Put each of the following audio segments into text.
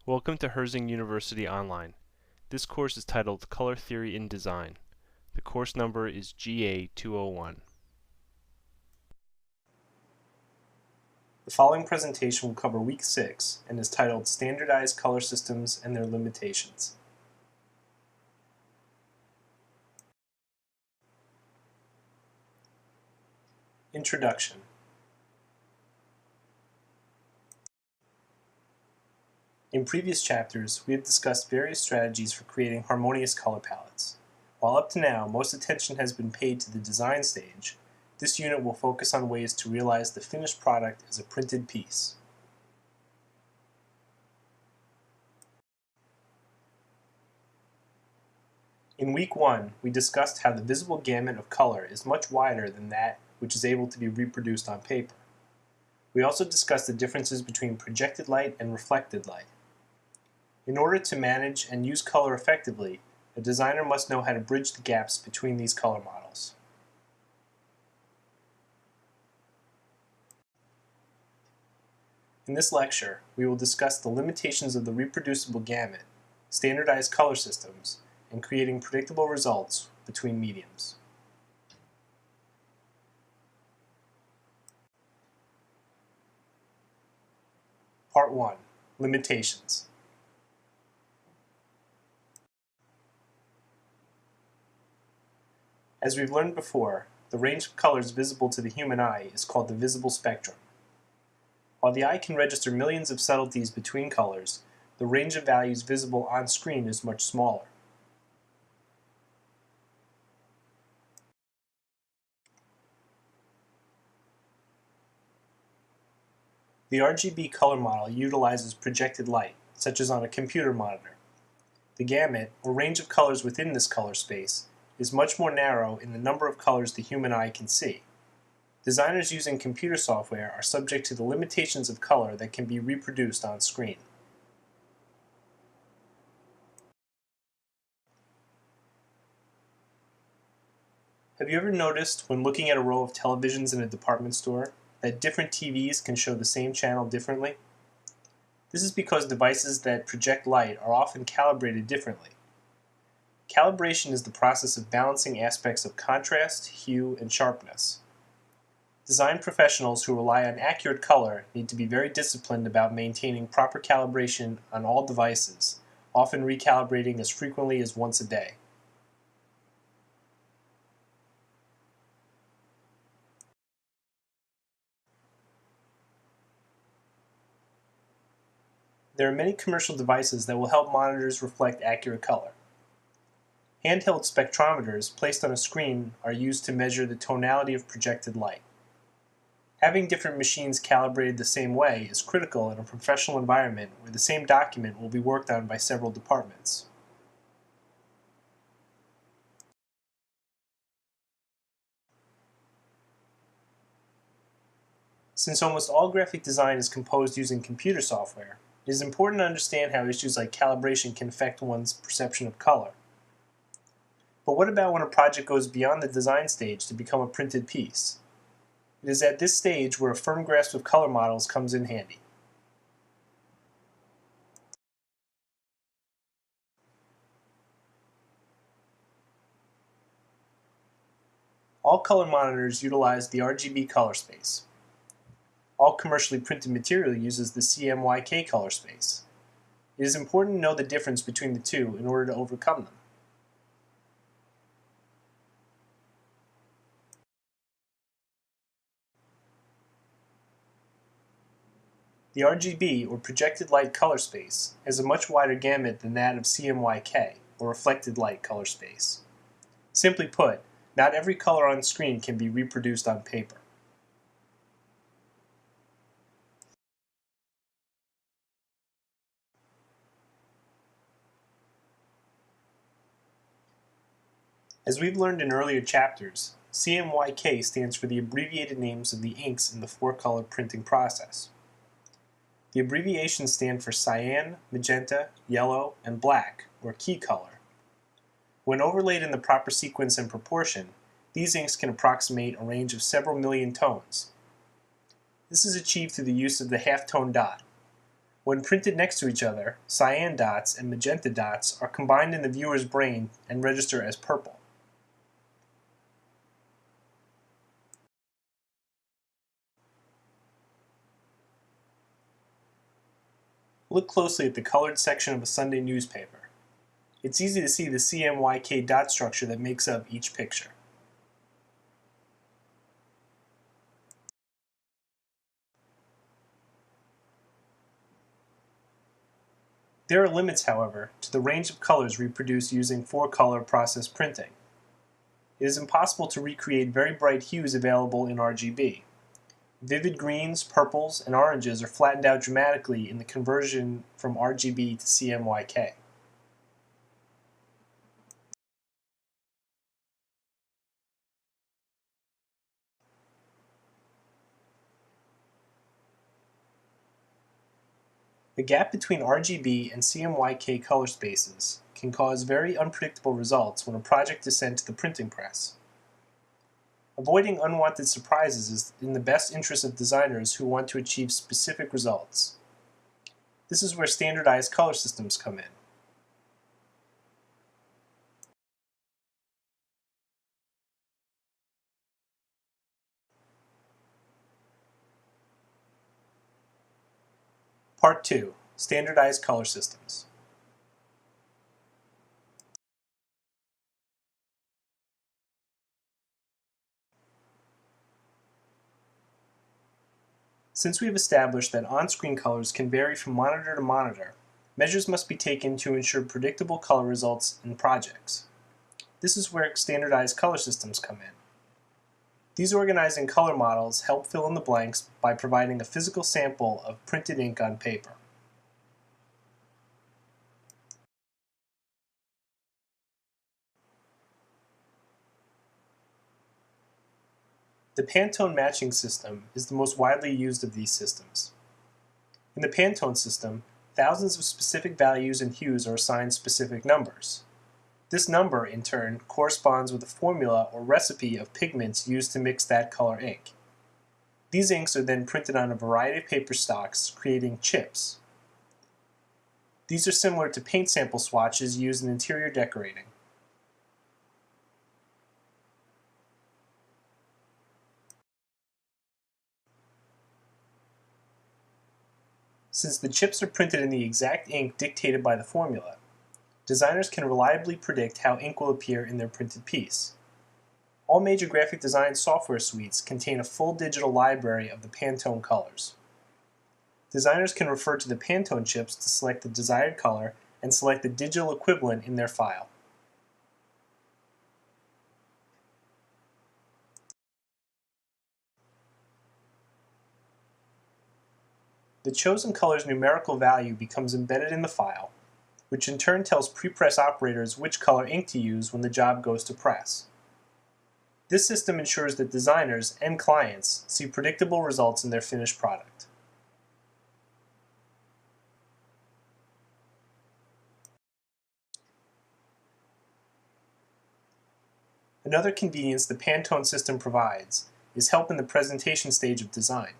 Welcome to Herzing University Online. This course is titled Color Theory in Design. The course number is GA201. The following presentation will cover Week 6 and is titled Standardized Color Systems and Their Limitations. Introduction. In previous chapters, we have discussed various strategies for creating harmonious color palettes. While up to now, most attention has been paid to the design stage, this unit will focus on ways to realize the finished product as a printed piece. In Week 1, we discussed how the visible gamut of color is much wider than that which is able to be reproduced on paper. We also discussed the differences between projected light and reflected light. In order to manage and use color effectively, a designer must know how to bridge the gaps between these color models. In this lecture, we will discuss the limitations of the reproducible gamut, standardized color systems, and creating predictable results between mediums. Part 1. Limitations. As we've learned before, the range of colors visible to the human eye is called the visible spectrum. While the eye can register millions of subtleties between colors, the range of values visible on screen is much smaller. The RGB color model utilizes projected light, such as on a computer monitor. The gamut, or range of colors within this color space, is much more narrow in the number of colors the human eye can see. Designers using computer software are subject to the limitations of color that can be reproduced on screen. Have you ever noticed, when looking at a row of televisions in a department store, that different TVs can show the same channel differently? This is because devices that project light are often calibrated differently. Calibration is the process of balancing aspects of contrast, hue, and sharpness. Design professionals who rely on accurate color need to be very disciplined about maintaining proper calibration on all devices, often recalibrating as frequently as once a day. There are many commercial devices that will help monitors reflect accurate color. Handheld spectrometers placed on a screen are used to measure the tonality of projected light. Having different machines calibrated the same way is critical in a professional environment where the same document will be worked on by several departments. Since almost all graphic design is composed using computer software, it is important to understand how issues like calibration can affect one's perception of color. But what about when a project goes beyond the design stage to become a printed piece? It is at this stage where a firm grasp of color models comes in handy. All color monitors utilize the RGB color space. All commercially printed material uses the CMYK color space. It is important to know the difference between the two in order to overcome them. The RGB, or projected light color space, has a much wider gamut than that of CMYK, or reflected light color space. Simply put, not every color on screen can be reproduced on paper. As we've learned in earlier chapters, CMYK stands for the abbreviated names of the inks in the four-color printing process. The abbreviations stand for cyan, magenta, yellow, and black, or key color. When overlaid in the proper sequence and proportion, these inks can approximate a range of several million tones. This is achieved through the use of the halftone dot. When printed next to each other, cyan dots and magenta dots are combined in the viewer's brain and register as purple. Look closely at the colored section of a Sunday newspaper. It's easy to see the CMYK dot structure that makes up each picture. There are limits, however, to the range of colors reproduced using four-color process printing. It is impossible to recreate very bright hues available in RGB. Vivid greens, purples, and oranges are flattened out dramatically in the conversion from RGB to CMYK. The gap between RGB and CMYK color spaces can cause very unpredictable results when a project is sent to the printing press. Avoiding unwanted surprises is in the best interest of designers who want to achieve specific results. This is where standardized color systems come in. Part 2. Standardized color systems. Since we have established that on-screen colors can vary from monitor to monitor, measures must be taken to ensure predictable color results in projects. This is where standardized color systems come in. These organizing color models help fill in the blanks by providing a physical sample of printed ink on paper. The Pantone matching system is the most widely used of these systems. In the Pantone system, thousands of specific values and hues are assigned specific numbers. This number, in turn, corresponds with a formula or recipe of pigments used to mix that color ink. These inks are then printed on a variety of paper stocks, creating chips. These are similar to paint sample swatches used in interior decorating. Since the chips are printed in the exact ink dictated by the formula, designers can reliably predict how ink will appear in their printed piece. All major graphic design software suites contain a full digital library of the Pantone colors. Designers can refer to the Pantone chips to select the desired color and select the digital equivalent in their file. The chosen color's numerical value becomes embedded in the file, which in turn tells prepress operators which color ink to use when the job goes to press. This system ensures that designers and clients see predictable results in their finished product. Another convenience the Pantone system provides is help in the presentation stage of design.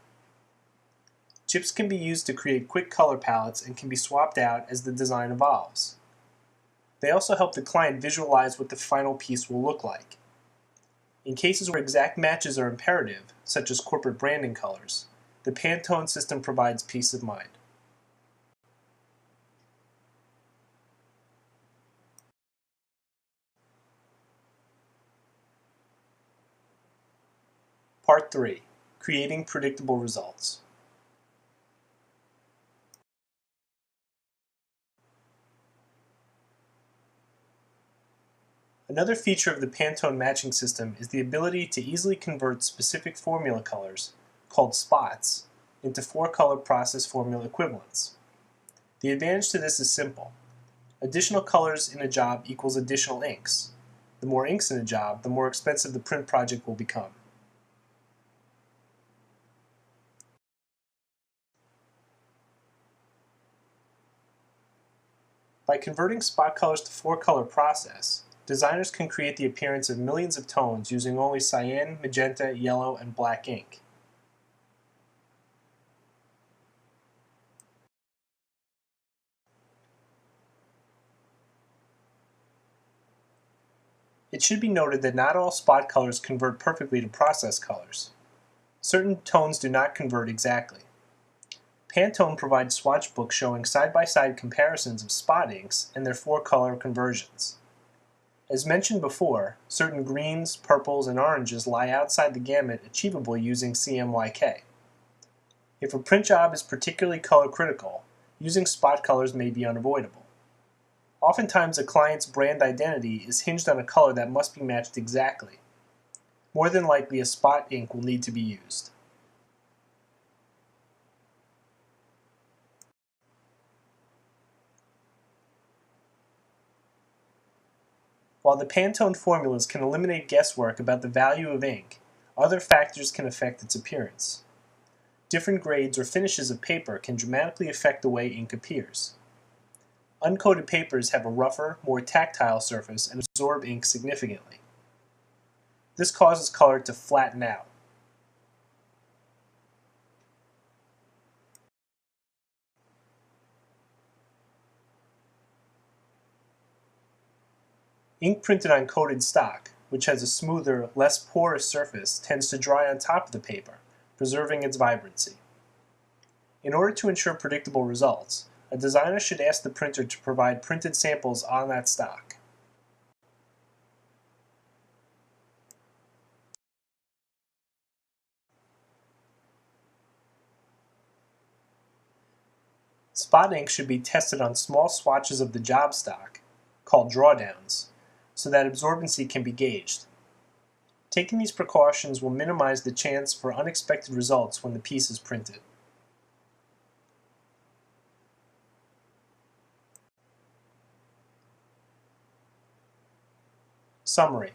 Chips can be used to create quick color palettes and can be swapped out as the design evolves. They also help the client visualize what the final piece will look like. In cases where exact matches are imperative, such as corporate branding colors, the Pantone system provides peace of mind. Part 3. Creating predictable results. Another feature of the Pantone matching system is the ability to easily convert specific formula colors, called spots, into four-color process formula equivalents. The advantage to this is simple. Additional colors in a job equals additional inks. The more inks in a job, the more expensive the print project will become. By converting spot colors to four-color process, designers can create the appearance of millions of tones using only cyan, magenta, yellow, and black ink. It should be noted that not all spot colors convert perfectly to process colors. Certain tones do not convert exactly. Pantone provides swatch books showing side-by-side comparisons of spot inks and their 4-color conversions. As mentioned before, certain greens, purples, and oranges lie outside the gamut achievable using CMYK. If a print job is particularly color critical, using spot colors may be unavoidable. Oftentimes a client's brand identity is hinged on a color that must be matched exactly. More than likely a spot ink will need to be used. While the Pantone formulas can eliminate guesswork about the value of ink, other factors can affect its appearance. Different grades or finishes of paper can dramatically affect the way ink appears. Uncoated papers have a rougher, more tactile surface and absorb ink significantly. This causes color to flatten out. Ink printed on coated stock, which has a smoother, less porous surface, tends to dry on top of the paper, preserving its vibrancy. In order to ensure predictable results, a designer should ask the printer to provide printed samples on that stock. Spot ink should be tested on small swatches of the job stock, called drawdowns, so that absorbency can be gauged. Taking these precautions will minimize the chance for unexpected results when the piece is printed. Summary.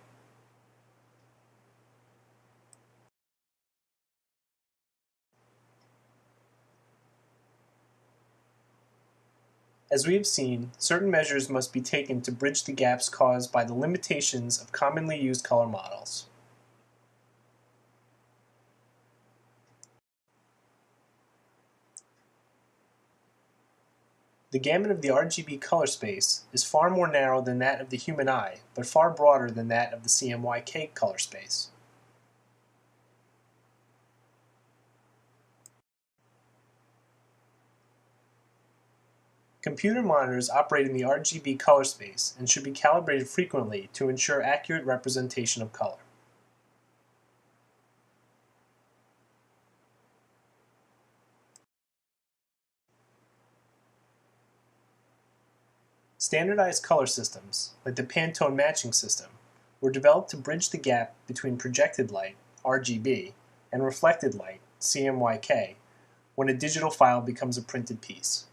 As we have seen, certain measures must be taken to bridge the gaps caused by the limitations of commonly used color models. The gamut of the RGB color space is far more narrow than that of the human eye, but far broader than that of the CMYK color space. Computer monitors operate in the RGB color space and should be calibrated frequently to ensure accurate representation of color. Standardized color systems, like the Pantone matching system, were developed to bridge the gap between projected light, RGB, and reflected light, CMYK, when a digital file becomes a printed piece.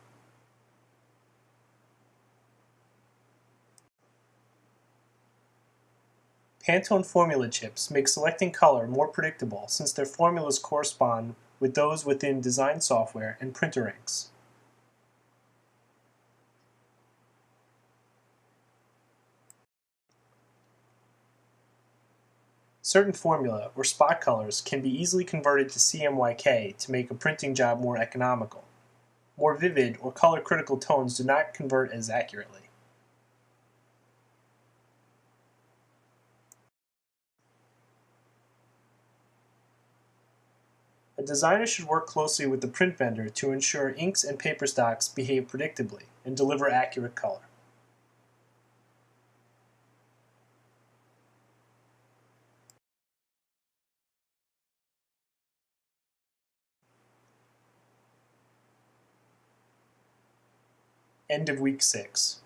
Pantone formula chips make selecting color more predictable since their formulas correspond with those within design software and printer inks. Certain formula or spot colors can be easily converted to CMYK to make a printing job more economical. More vivid or color-critical tones do not convert as accurately. A designer should work closely with the print vendor to ensure inks and paper stocks behave predictably and deliver accurate color. End of week 6.